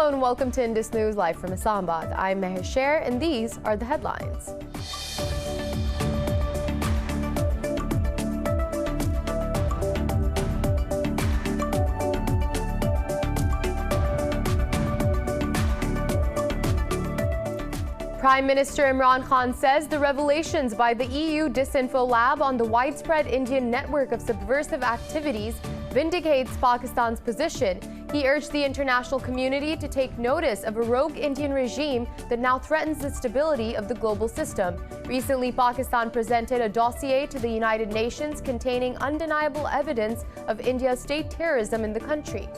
Hello and welcome to Indus News live from Islamabad. I'm Meher Sher and these are the headlines. Prime Minister Imran Khan says the revelations by the EU Disinfo Lab on the widespread Indian network of subversive activities vindicates Pakistan's position. He urged the international community to take notice of a rogue Indian regime that now threatens the stability of the global system. Recently, Pakistan presented a dossier to the United Nations containing undeniable evidence of India's state terrorism in the country.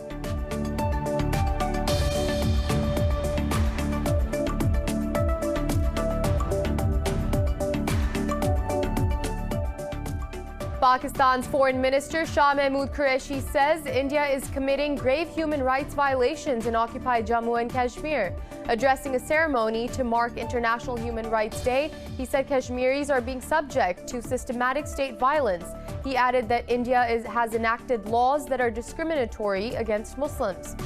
Pakistan's Foreign Minister Shah Mahmood Qureshi says India is committing grave human rights violations in occupied Jammu and Kashmir. Addressing a ceremony to mark International Human Rights Day, he said Kashmiris are being subject to systematic state violence. He added that India has enacted laws that are discriminatory against Muslims.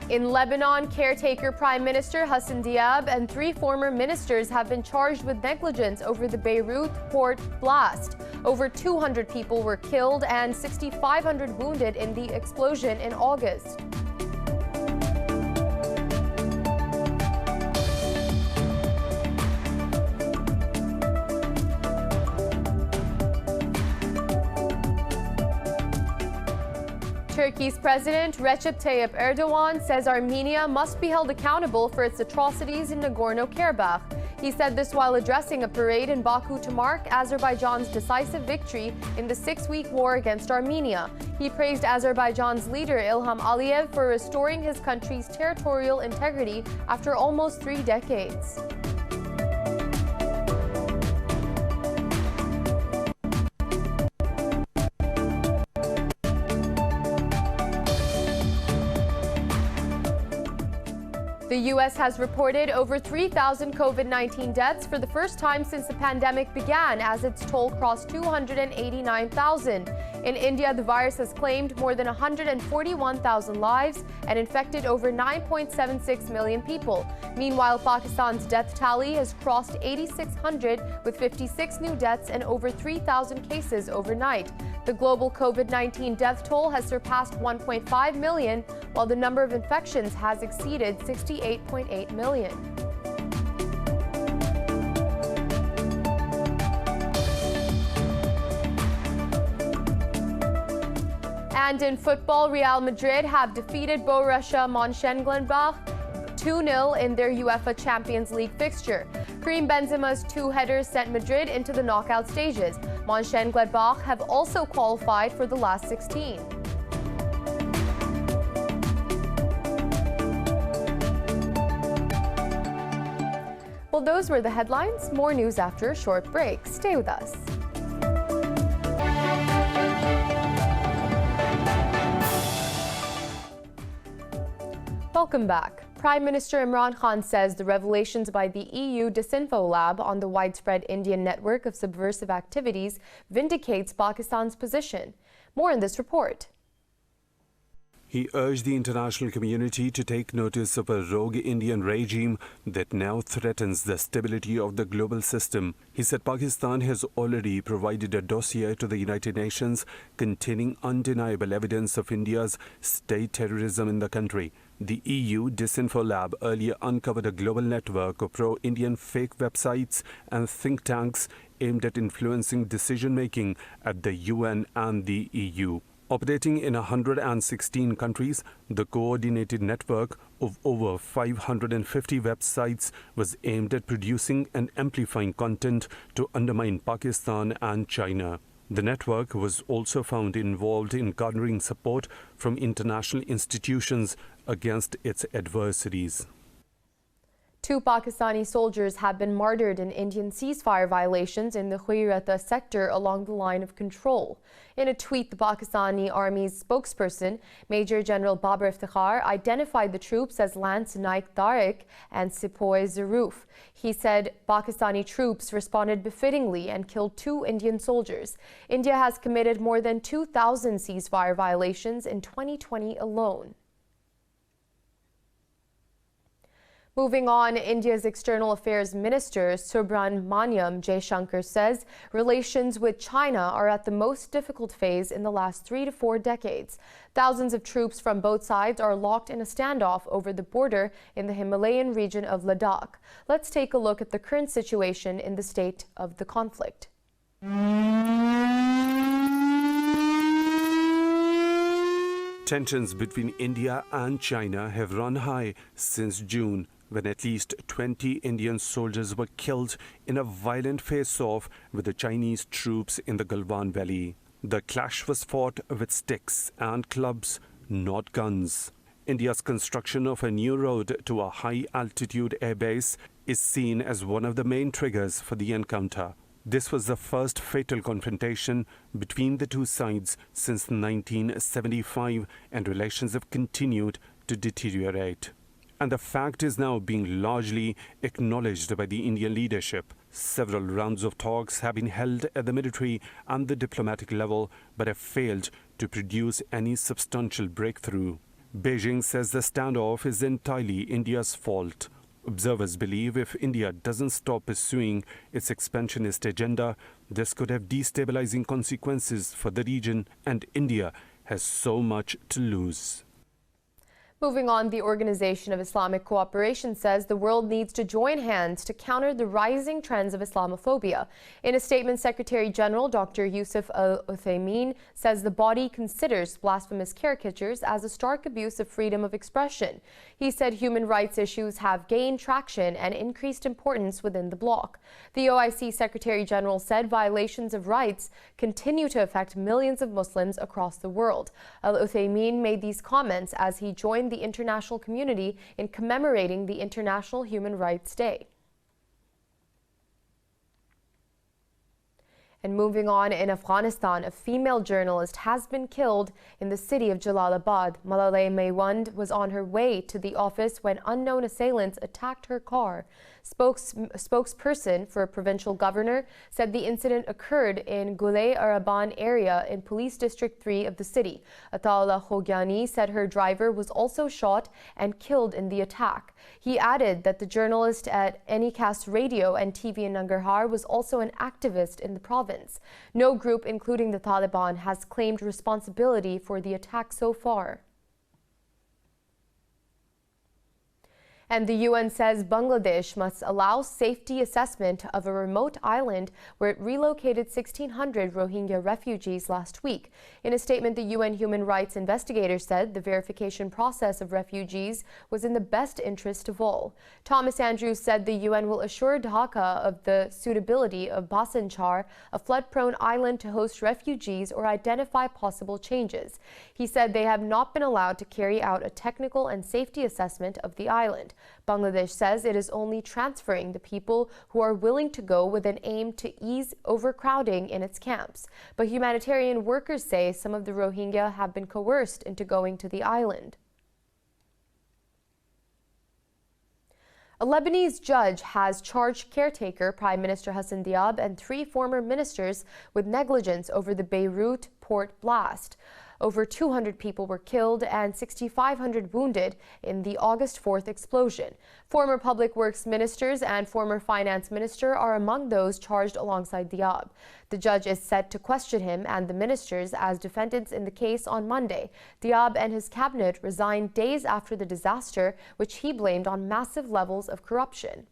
In Lebanon, caretaker Prime Minister Hassan Diab and 3 former ministers have been charged with negligence over the Beirut port blast. Over 200 people were killed and 6,500 wounded in the explosion in August. Turkey's President Recep Tayyip Erdogan says Armenia must be held accountable for its atrocities in Nagorno-Karabakh. He said this while addressing a parade in Baku to mark Azerbaijan's decisive victory in the 6-week war against Armenia. He praised Azerbaijan's leader Ilham Aliyev for restoring his country's territorial integrity after almost 3 decades. The U.S. has reported over 3,000 COVID-19 deaths for the first time since the pandemic began, as its toll crossed 289,000. In India, the virus has claimed more than 141,000 lives and infected over 9.76 million people. Meanwhile, Pakistan's death tally has crossed 8,600 with 56 new deaths and over 3,000 cases overnight. The global COVID-19 death toll has surpassed 1.5 million, while the number of infections has exceeded 68.8 million. And in football, Real Madrid have defeated Borussia Mönchengladbach 2-0 in their UEFA Champions League fixture. Karim Benzema's 2 headers sent Madrid into the knockout stages. Mönchengladbach have also qualified for the last 16. Well, those were the headlines. More news after a short break. Stay with us. Welcome back. Prime Minister Imran Khan says the revelations by the EU Disinfo Lab on the widespread Indian network of subversive activities vindicates Pakistan's position. More in this report. He urged the international community to take notice of a rogue Indian regime that now threatens the stability of the global system. He said Pakistan has already provided a dossier to the United Nations containing undeniable evidence of India's state terrorism in the country. The EU Disinfo Lab earlier uncovered a global network of pro-Indian fake websites and think tanks aimed at influencing decision-making at the UN and the EU. Operating in 116 countries, the coordinated network of over 550 websites was aimed at producing and amplifying content to undermine Pakistan and China. The network was also found involved in garnering support from international institutions against its adversaries. 2 Pakistani soldiers have been martyred in Indian ceasefire violations in the Khwairata sector along the line of control. In a tweet, the Pakistani Army's spokesperson, Major General Babar Iftikhar, identified the troops as Lance Naik Tariq and Sepoy Zaroof. He said Pakistani troops responded befittingly and killed 2 Indian soldiers. India has committed more than 2,000 ceasefire violations in 2020 alone. Moving on, India's External Affairs Minister Subramaniam Jaishankar says relations with China are at the most difficult phase in the last 3 to 4 decades. Thousands of troops from both sides are locked in a standoff over the border in the Himalayan region of Ladakh. Let's take a look at the current situation in the state of the conflict. Tensions between India and China have run high since June, when at least 20 Indian soldiers were killed in a violent face-off with the Chinese troops in the Galwan Valley. The clash was fought with sticks and clubs, not guns. India's construction of a new road to a high-altitude airbase is seen as one of the main triggers for the encounter. This was the first fatal confrontation between the two sides since 1975, and relations have continued to deteriorate. And the fact is now being largely acknowledged by the Indian leadership. Several rounds of talks have been held at the military and the diplomatic level, but have failed to produce any substantial breakthrough. Beijing says the standoff is entirely India's fault. Observers believe if India doesn't stop pursuing its expansionist agenda, this could have destabilizing consequences for the region, and India has so much to lose. Moving on, the Organization of Islamic Cooperation says the world needs to join hands to counter the rising trends of Islamophobia. In a statement, Secretary General Dr. Yusuf Al-Uthaymeen says the body considers blasphemous caricatures as a stark abuse of freedom of expression. He said human rights issues have gained traction and increased importance within the bloc. The OIC Secretary General said violations of rights continue to affect millions of Muslims across the world. Al-Uthaymeen made these comments as he joined the international community in commemorating the International Human Rights Day. And moving on, in Afghanistan, a female journalist has been killed in the city of Jalalabad. Malalai Maiwand was on her way to the office when unknown assailants attacked her car. Spokesperson for a provincial governor said the incident occurred in Gulay Araban area in Police District 3 of the city. Ataullah Khogiani said her driver was also shot and killed in the attack. He added that the journalist at Anycast Radio and TV in Nangarhar was also an activist in the province. No group, including the Taliban, has claimed responsibility for the attack so far. And the UN says Bangladesh must allow safety assessment of a remote island where it relocated 1,600 Rohingya refugees last week. In a statement, the UN human rights investigator said the verification process of refugees was in the best interest of all. Thomas Andrews said the UN will assure Dhaka of the suitability of Bhasanchar, a flood-prone island, to host refugees or identify possible changes. He said they have not been allowed to carry out a technical and safety assessment of the island. Bangladesh says it is only transferring the people who are willing to go with an aim to ease overcrowding in its camps. But humanitarian workers say some of the Rohingya have been coerced into going to the island. A Lebanese judge has charged caretaker Prime Minister Hassan Diab and 3 former ministers with negligence over the Beirut port blast. Over 200 people were killed and 6,500 wounded in the August 4th explosion. Former public works ministers and former finance minister are among those charged alongside Diab. The judge is set to question him and the ministers as defendants in the case on Monday. Diab and his cabinet resigned days after the disaster, which he blamed on massive levels of corruption.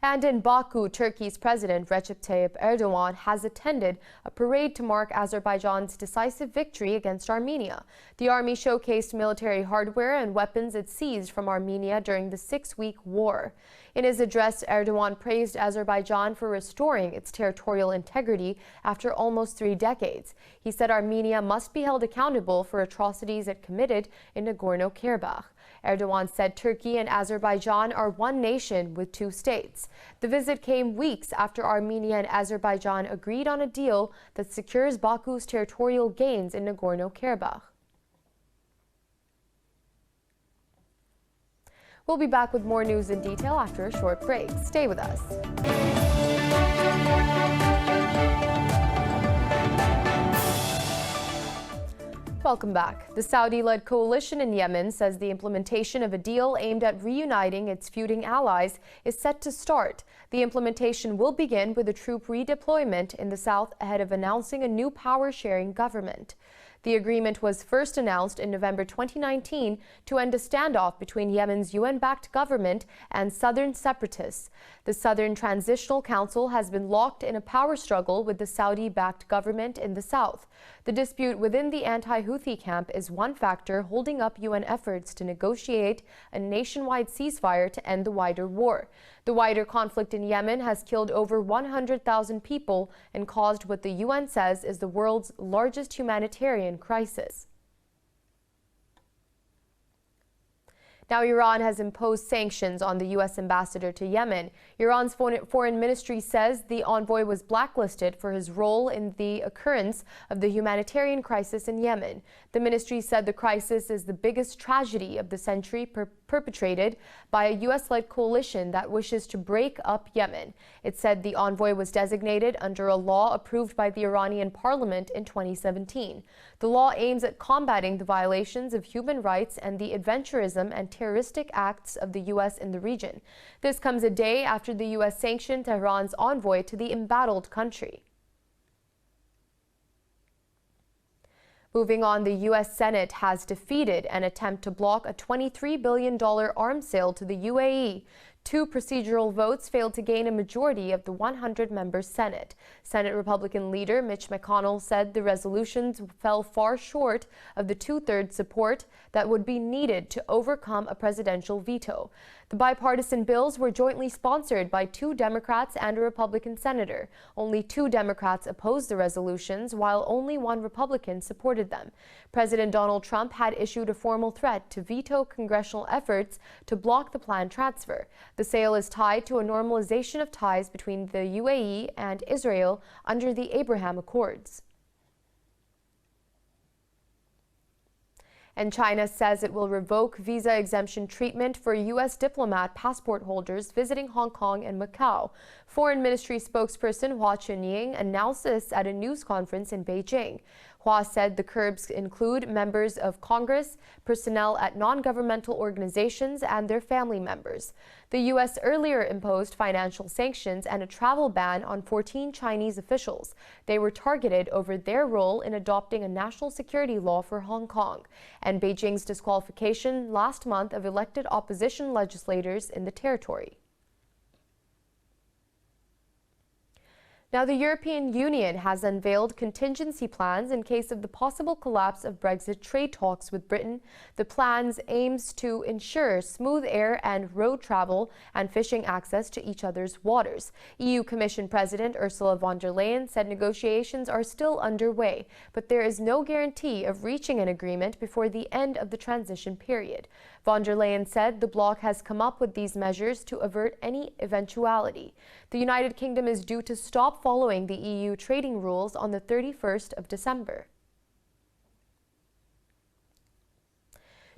And in Baku, Turkey's President Recep Tayyip Erdogan has attended a parade to mark Azerbaijan's decisive victory against Armenia. The army showcased military hardware and weapons it seized from Armenia during the 6-week war. In his address, Erdogan praised Azerbaijan for restoring its territorial integrity after almost 3 decades. He said Armenia must be held accountable for atrocities it committed in Nagorno-Karabakh. Erdogan said Turkey and Azerbaijan are one nation with two states. The visit came weeks after Armenia and Azerbaijan agreed on a deal that secures Baku's territorial gains in Nagorno-Karabakh. We'll be back with more news in detail after a short break. Stay with us. Welcome back. The Saudi-led coalition in Yemen says the implementation of a deal aimed at reuniting its feuding allies is set to start. The implementation will begin with a troop redeployment in the south ahead of announcing a new power-sharing government. The agreement was first announced in November 2019 to end a standoff between Yemen's UN-backed government and southern separatists. The Southern Transitional Council has been locked in a power struggle with the Saudi-backed government in the south. The dispute within the anti-Houthi camp is one factor holding up UN efforts to negotiate a nationwide ceasefire to end the wider war. The wider conflict in Yemen has killed over 100,000 people and caused what the UN says is the world's largest humanitarian crisis. Now, Iran has imposed sanctions on the U.S. ambassador to Yemen. Iran's foreign ministry says the envoy was blacklisted for his role in the occurrence of the humanitarian crisis in Yemen. The ministry said the crisis is the biggest tragedy of the century perpetrated by a U.S.-led coalition that wishes to break up Yemen. It said the envoy was designated under a law approved by the Iranian parliament in 2017. The law aims at combating the violations of human rights and the adventurism and terroristic acts of the U.S. in the region. This comes a day after the U.S. sanctioned Tehran's envoy to the embattled country. Moving on, the U.S. Senate has defeated an attempt to block a $23 billion arms sale to the UAE. Two procedural votes failed to gain a majority of the 100-member Senate. Senate Republican leader Mitch McConnell said the resolutions fell far short of the two-thirds support that would be needed to overcome a presidential veto. The bipartisan bills were jointly sponsored by two Democrats and a Republican senator. Only two Democrats opposed the resolutions, while only one Republican supported them. President Donald Trump had issued a formal threat to veto congressional efforts to block the planned transfer. The sale is tied to a normalization of ties between the UAE and Israel under the Abraham Accords. And China says it will revoke visa exemption treatment for U.S. diplomat passport holders visiting Hong Kong and Macau. Foreign Ministry spokesperson Hua Chunying announced this at a news conference in Beijing. Hua said the curbs include members of Congress, personnel at non-governmental organizations, and their family members. The U.S. earlier imposed financial sanctions and a travel ban on 14 Chinese officials. They were targeted over their role in adopting a national security law for Hong Kong, and Beijing's disqualification last month of elected opposition legislators in the territory. Now, the European Union has unveiled contingency plans in case of the possible collapse of Brexit trade talks with Britain. The plans aims to ensure smooth air and road travel and fishing access to each other's waters. EU Commission President Ursula von der Leyen said negotiations are still underway, but there is no guarantee of reaching an agreement before the end of the transition period. Von der Leyen said the bloc has come up with these measures to avert any eventuality. The United Kingdom is due to stop following the EU trading rules on the 31st of December.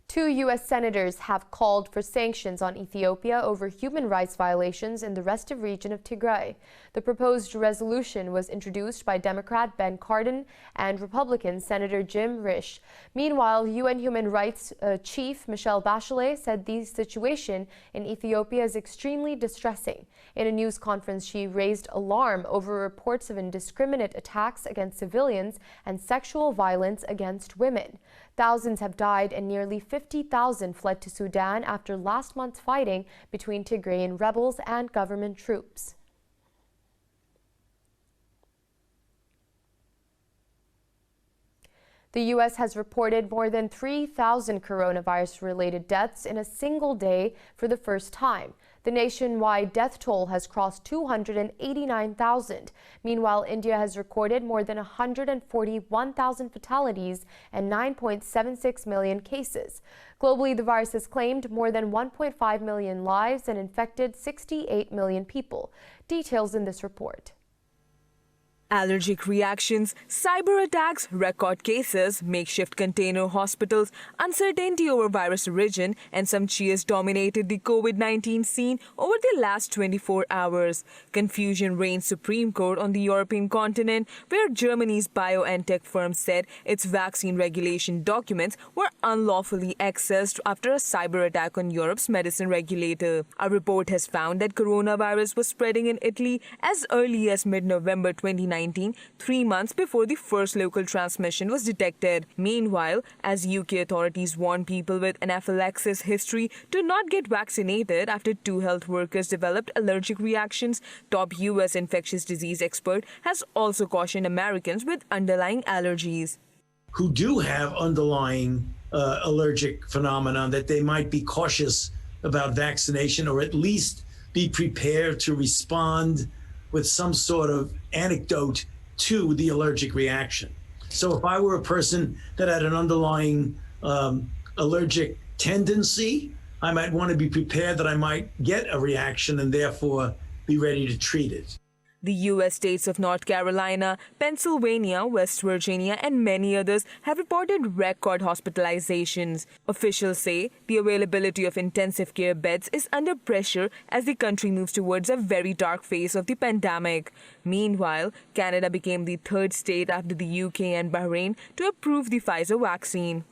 Two U.S. senators have called for sanctions on Ethiopia over human rights violations in the restive region of Tigray. The proposed resolution was introduced by Democrat Ben Cardin and Republican Senator Jim Risch. Meanwhile, UN Human Rights Chief Michelle Bachelet said the situation in Ethiopia is extremely distressing. In a news conference, she raised alarm over reports of indiscriminate attacks against civilians and sexual violence against women. Thousands have died and nearly 50,000 fled to Sudan after last month's fighting between Tigrayan rebels and government troops. The U.S. has reported more than 3,000 coronavirus-related deaths in a single day for the first time. The nationwide death toll has crossed 289,000. Meanwhile, India has recorded more than 141,000 fatalities and 9.76 million cases. Globally, the virus has claimed more than 1.5 million lives and infected 68 million people. Details in this report. Allergic reactions, cyber attacks, record cases, makeshift container hospitals, uncertainty over virus origin, and some cheers dominated the COVID-19 scene over the last 24 hours. Confusion reigned supreme court on the European continent, where Germany's BioNTech firm said its vaccine regulation documents were unlawfully accessed after a cyber attack on Europe's medicine regulator. A report has found that coronavirus was spreading in Italy as early as mid-November 2019. 3 months before the first local transmission was detected. Meanwhile, as UK authorities warn people with anaphylaxis history to not get vaccinated after 2 health workers developed allergic reactions, top US infectious disease expert has also cautioned Americans with underlying allergies. Who do have underlying allergic phenomena that they might be cautious about vaccination, or at least be prepared to respond with some sort of anecdote to the allergic reaction. So if I were a person that had an underlying allergic tendency, I might want to be prepared that I might get a reaction and therefore be ready to treat it. The U.S. states of North Carolina, Pennsylvania, West Virginia, and many others have reported record hospitalizations. Officials say the availability of intensive care beds is under pressure as the country moves towards a very dark phase of the pandemic. Meanwhile, Canada became the 3rd state after the UK and Bahrain to approve the Pfizer vaccine.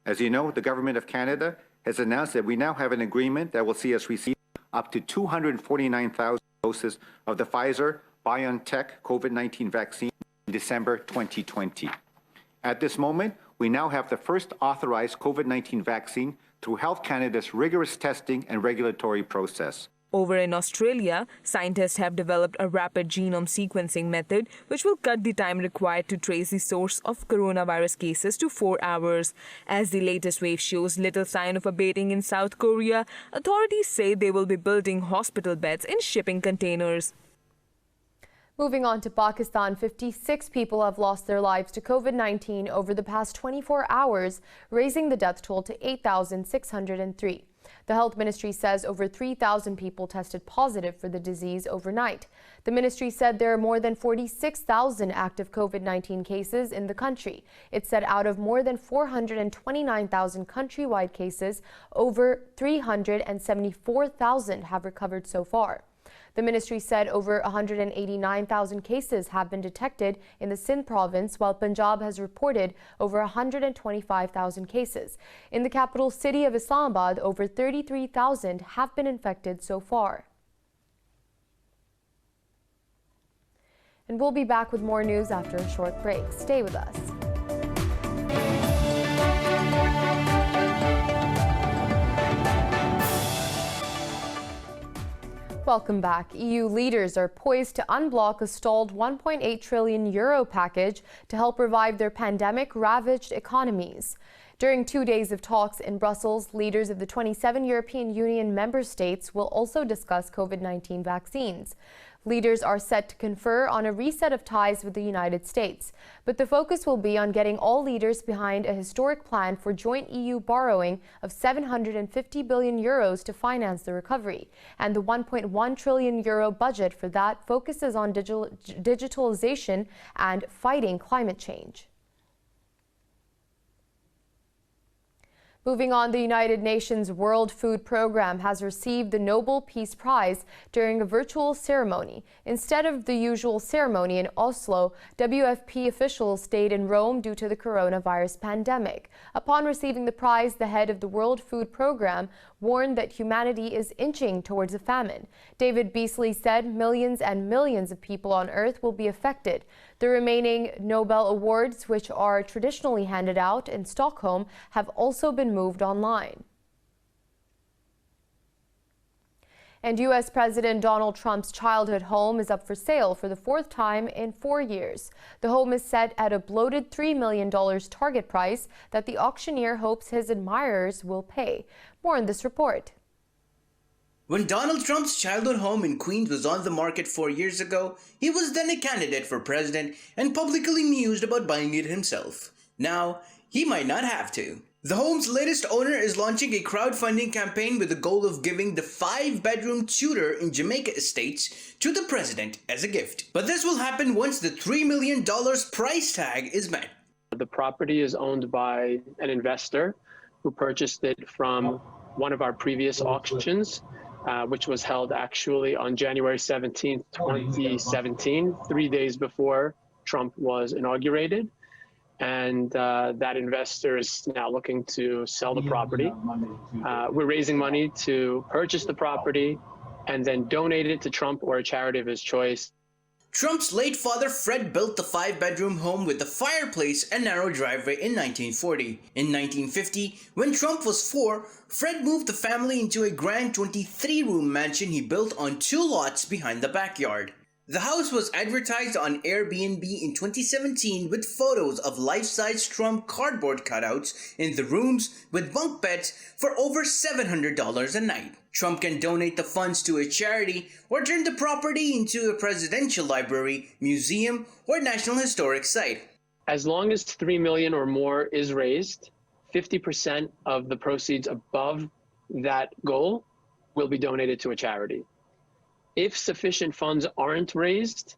As you know, the Government of Canada has announced that we now have an agreement that will see us receive up to 249,000 doses of the Pfizer BioNTech COVID-19 vaccine in December 2020. At this moment, we now have the first authorized COVID-19 vaccine through Health Canada's rigorous testing and regulatory process. Over in Australia, scientists have developed a rapid genome sequencing method which will cut the time required to trace the source of coronavirus cases to 4 hours. As the latest wave shows little sign of abating in South Korea, authorities say they will be building hospital beds in shipping containers. Moving on to Pakistan, 56 people have lost their lives to COVID-19 over the past 24 hours, raising the death toll to 8,603. The health ministry says over 3,000 people tested positive for the disease overnight. The ministry said there are more than 46,000 active COVID-19 cases in the country. It said out of more than 429,000 countrywide cases, over 374,000 have recovered so far. The ministry said over 189,000 cases have been detected in the Sindh province, while Punjab has reported over 125,000 cases. In the capital city of Islamabad, over 33,000 have been infected so far. And we'll be back with more news after a short break. Stay with us. Welcome back. EU leaders are poised to unblock a stalled €1.8 trillion package to help revive their pandemic-ravaged economies. During 2 days of talks in Brussels, leaders of the 27 European Union member states will also discuss COVID-19 vaccines. Leaders are set to confer on a reset of ties with the United States, but the focus will be on getting all leaders behind a historic plan for joint EU borrowing of €750 billion to finance the recovery. And the €1.1 trillion budget for that focuses on digitalization and fighting climate change. Moving on, the United Nations World Food Programme has received the Nobel Peace Prize during a virtual ceremony. Instead of the usual ceremony in Oslo, WFP officials stayed in Rome due to the coronavirus pandemic. Upon receiving the prize, the head of the World Food Programme warned that humanity is inching towards a famine. David Beasley said millions and millions of people on Earth will be affected. The remaining Nobel Awards, which are traditionally handed out in Stockholm, have also been moved online. And U.S. President Donald Trump's childhood home is up for sale for the fourth time in 4 years. The home is set at a bloated $3 million target price that the auctioneer hopes his admirers will pay. More in this report. When Donald Trump's childhood home in Queens was on the market 4 years ago, he was then a candidate for president and publicly mused about buying it himself. Now, he might not have to. The home's latest owner is launching a crowdfunding campaign with the goal of giving the 5-bedroom Tudor in Jamaica Estates to the president as a gift. But this will happen once the $3 million price tag is met. The property is owned by an investor who purchased it from one of our previous auctions, which was held actually on January 17th, 2017, 3 days before Trump was inaugurated. And that investor is now looking to sell the property. We're raising money to purchase the property and then donate it to Trump or a charity of his choice. Trump's late father Fred built the 5-bedroom home with a fireplace and narrow driveway in 1940. In 1950, when Trump was 4, Fred moved the family into a grand 23-room mansion he built on 2 lots behind the backyard. The house was advertised on Airbnb in 2017 with photos of life-size Trump cardboard cutouts in the rooms with bunk beds for over $700 a night. Trump can donate the funds to a charity or turn the property into a presidential library, museum, or national historic site. As long as $3 million or more is raised, 50% of the proceeds above that goal will be donated to a charity. If sufficient funds aren't raised,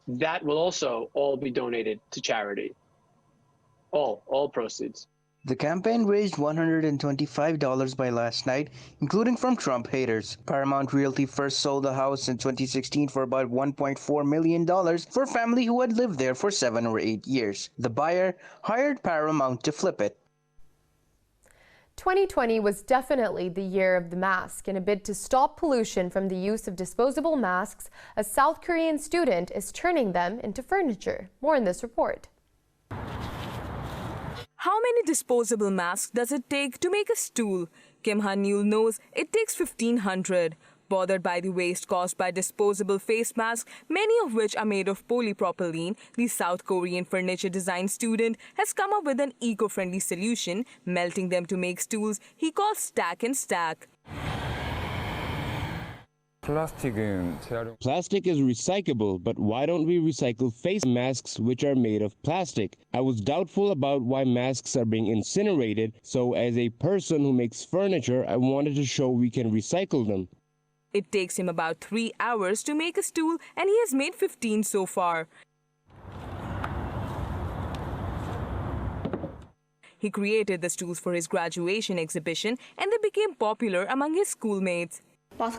that will also all be donated to charity. All proceeds. The campaign raised $125 by last night, including from Trump haters. Paramount Realty first sold the house in 2016 for about $1.4 million for a family who had lived there for 7 or 8 years. The buyer hired Paramount to flip it. 2020 was definitely the year of the mask. In a bid to stop pollution from the use of disposable masks, a South Korean student is turning them into furniture. More in this report. How many disposable masks does it take to make a stool? Kim Han-Yul knows it takes 1,500. Bothered by the waste caused by disposable face masks, many of which are made of polypropylene, the South Korean furniture design student has come up with an eco-friendly solution, melting them to make stools he calls stack and stack. Plastic is recyclable, but why don't we recycle face masks which are made of plastic? I was doubtful about why masks are being incinerated, so as a person who makes furniture, I wanted to show we can recycle them. It takes him about 3 hours to make a stool, and he has made 15 so far. He created the stools for his graduation exhibition, and they became popular among his schoolmates. I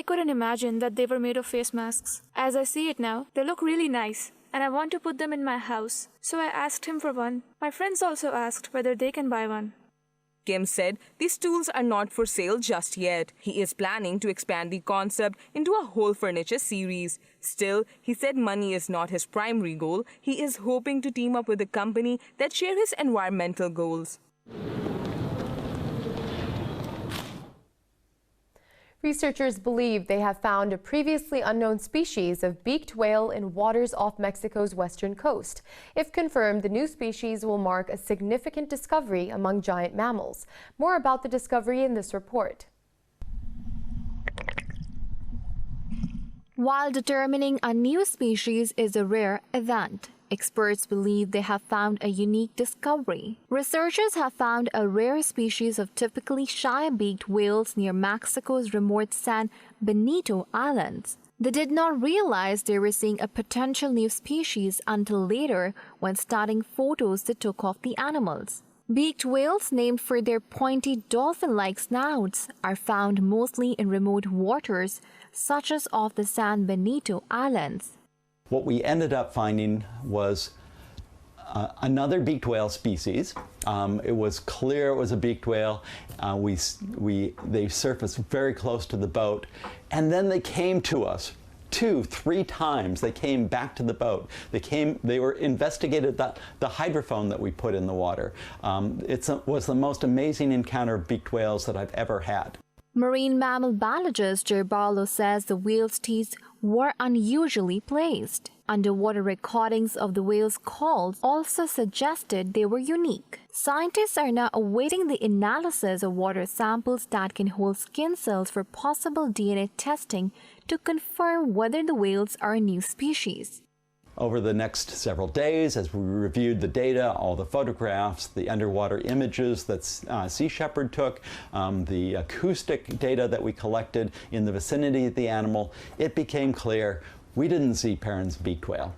couldn't imagine that they were made of face masks. As I see it now, they look really nice, and I want to put them in my house. So I asked him for one. My friends also asked whether they can buy one. Kim said these stools are not for sale just yet. He is planning to expand the concept into a whole furniture series. Still, he said money is not his primary goal. He is hoping to team up with a company that share his environmental goals. Researchers believe they have found a previously unknown species of beaked whale in waters off Mexico's western coast. If confirmed, the new species will mark a significant discovery among giant mammals. More about the discovery in this report. While determining a new species is a rare event, experts believe they have found a unique discovery. Researchers have found a rare species of typically shy-beaked whales near Mexico's remote San Benito Islands. They did not realize they were seeing a potential new species until later when studying photos they took of the animals. Beaked whales, named for their pointy dolphin-like snouts, are found mostly in remote waters, such as off the San Benito Islands. What we ended up finding was another beaked whale species. It was clear it was a beaked whale. They surfaced very close to the boat, and then they came to us 2-3 times. They came back to the boat. They were investigated the hydrophone that we put in the water. It was the most amazing encounter of beaked whales that I've ever had. Marine mammal biologist Joe Barlow says the whale's teeth were unusually placed. Underwater recordings of the whale's calls also suggested they were unique. Scientists are now awaiting the analysis of water samples that can hold skin cells for possible DNA testing to confirm whether the whales are a new species. Over the next several days, as we reviewed the data, all the photographs, the underwater images that Sea Shepherd took, the acoustic data that we collected in the vicinity of the animal, it became clear we didn't see Perrin's beaked whale.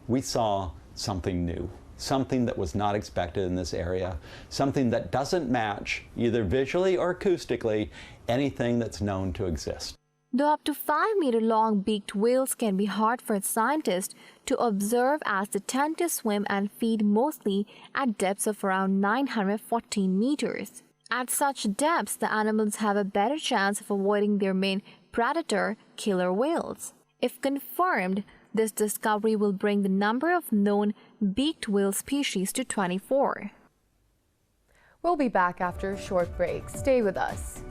We saw something new, something that was not expected in this area, something that doesn't match, either visually or acoustically, anything that's known to exist. Though up to 5-meter-long beaked whales can be hard for scientists to observe as they tend to swim and feed mostly at depths of around 914 meters. At such depths, the animals have a better chance of avoiding their main predator, killer whales. If confirmed, this discovery will bring the number of known beaked whale species to 24. We'll be back after a short break. Stay with us.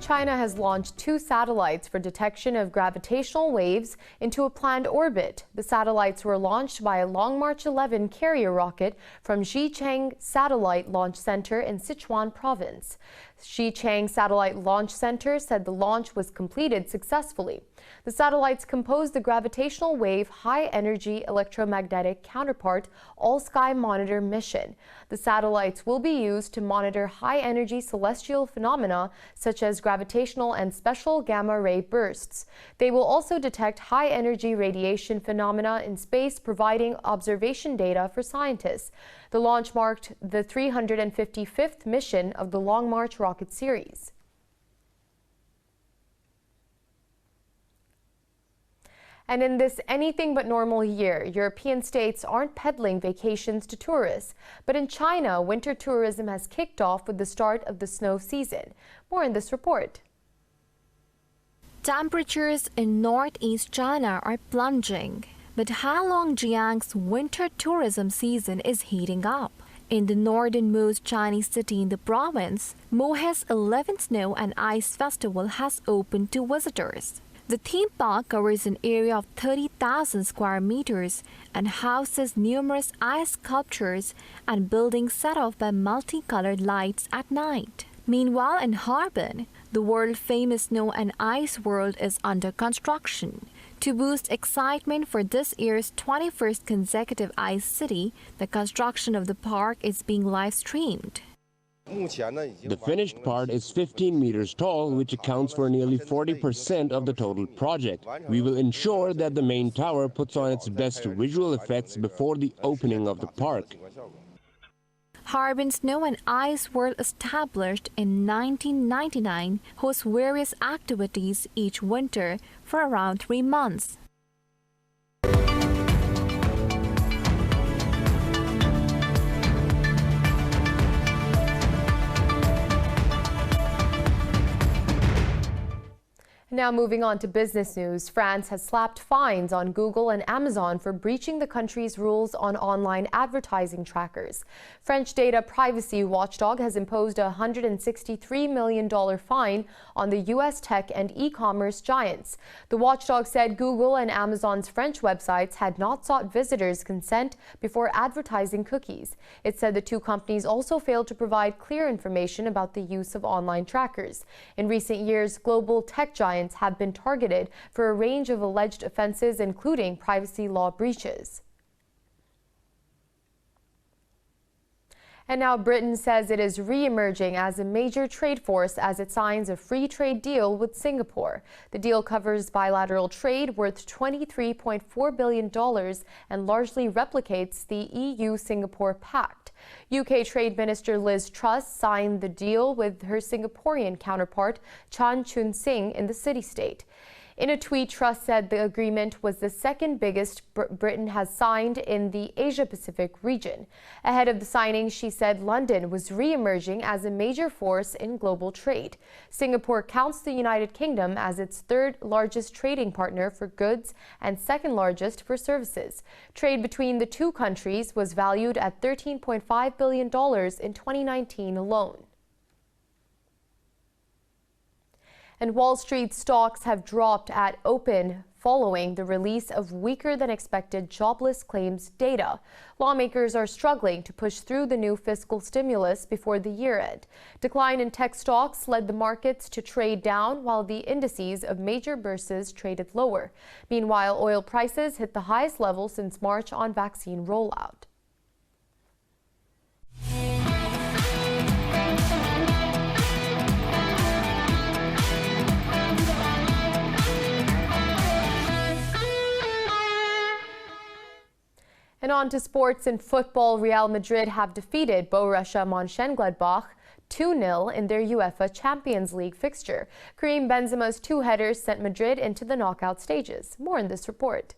China has launched 2 satellites for detection of gravitational waves into a planned orbit. The satellites were launched by a Long March 11 carrier rocket from Xichang Satellite Launch Center in Sichuan Province. Xichang Satellite Launch Center said the launch was completed successfully. The satellites compose the gravitational wave high-energy electromagnetic counterpart all-sky monitor mission. The satellites will be used to monitor high-energy celestial phenomena such as gravitational and special gamma-ray bursts. They will also detect high-energy radiation phenomena in space, providing observation data for scientists. The launch marked the 355th mission of the Long March rocket series. And in this anything but normal year, European states aren't peddling vacations to tourists. But in China, winter tourism has kicked off with the start of the snow season. More in this report. Temperatures in northeast China are plunging. But Heilongjiang's winter tourism season is heating up. In the northernmost Chinese city in the province, Mohe's 11th Snow and Ice Festival has opened to visitors. The theme park covers an area of 30,000 square meters and houses numerous ice sculptures and buildings set off by multicolored lights at night. Meanwhile, in Harbin, the world-famous snow and ice world is under construction. To boost excitement for this year's 21st consecutive Ice City, the construction of the park is being live-streamed. The finished part is 15 meters tall, which accounts for nearly 40% of the total project. We will ensure that the main tower puts on its best visual effects before the opening of the park. Harbin Snow and Ice World, established in 1999, hosts various activities each winter for around 3 months. Now moving on to business news, France has slapped fines on Google and Amazon for breaching the country's rules on online advertising trackers. French data privacy watchdog has imposed a $163 million fine on the U.S. tech and e-commerce giants. The watchdog said Google and Amazon's French websites had not sought visitors' consent before advertising cookies. It said the 2 companies also failed to provide clear information about the use of online trackers. In recent years, global tech giants have been targeted for a range of alleged offenses, including privacy law breaches. And now Britain says it is re-emerging as a major trade force as it signs a free trade deal with Singapore. The deal covers bilateral trade worth $23.4 billion and largely replicates the EU-Singapore Pact. UK Trade Minister Liz Truss signed the deal with her Singaporean counterpart Chan Chun Sing in the city-state. In a tweet, Truss said the agreement was the second biggest Britain has signed in the Asia-Pacific region. Ahead of the signing, she said London was re-emerging as a major force in global trade. Singapore counts the United Kingdom as its third largest trading partner for goods and second largest for services. Trade between the two countries was valued at $13.5 billion in 2019 alone. And Wall Street stocks have dropped at open following the release of weaker than expected jobless claims data. Lawmakers are struggling to push through the new fiscal stimulus before the year end. Decline in tech stocks led the markets to trade down, while the indices of major bourses traded lower. Meanwhile, oil prices hit the highest level since March on vaccine rollout. And on to sports. In football, Real Madrid have defeated Borussia Mönchengladbach 2-0 in their UEFA Champions League fixture. Karim Benzema's two headers sent Madrid into the knockout stages. More in this report.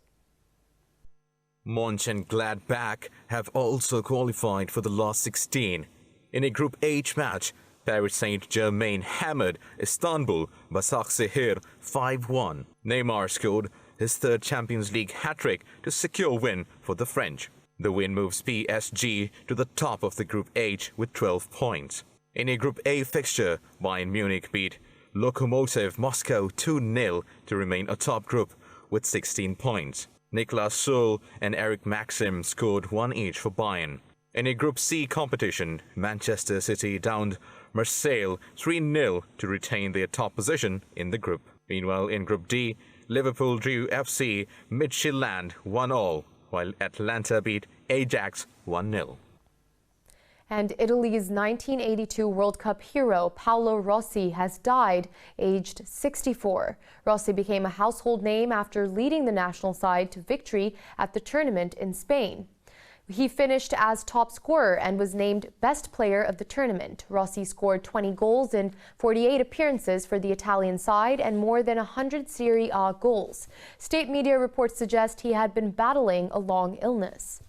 Mönchengladbach have also qualified for the last 16. In a Group H match, Paris Saint-Germain hammered Istanbul Başakşehir 5-1. Neymar scored his third Champions League hat-trick to secure win for the French. The win moves PSG to the top of the Group H with 12 points. In a Group A fixture, Bayern Munich beat Lokomotiv Moscow 2-0 to remain atop group with 16 points. Niklas Süle and Eric Maxim scored one each for Bayern. In a Group C competition, Manchester City downed Marseille 3-0 to retain their top position in the group. Meanwhile, in Group D, Liverpool drew FC Midtjylland 1-1, while Atlanta beat Ajax 1-0. And Italy's 1982 World Cup hero Paolo Rossi has died, aged 64. Rossi became a household name after leading the national side to victory at the tournament in Spain. He finished as top scorer and was named best player of the tournament. Rossi scored 20 goals in 48 appearances for the Italian side and more than 100 Serie A goals. State media reports suggest he had been battling a long illness.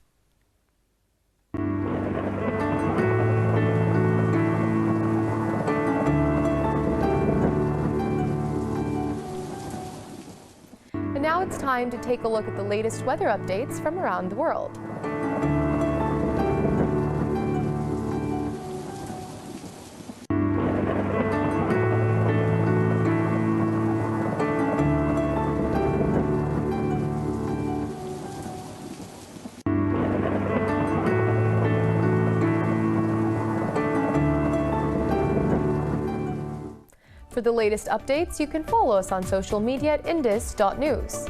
And now it's time to take a look at the latest weather updates from around the world. For the latest updates, you can follow us on social media at indus.news.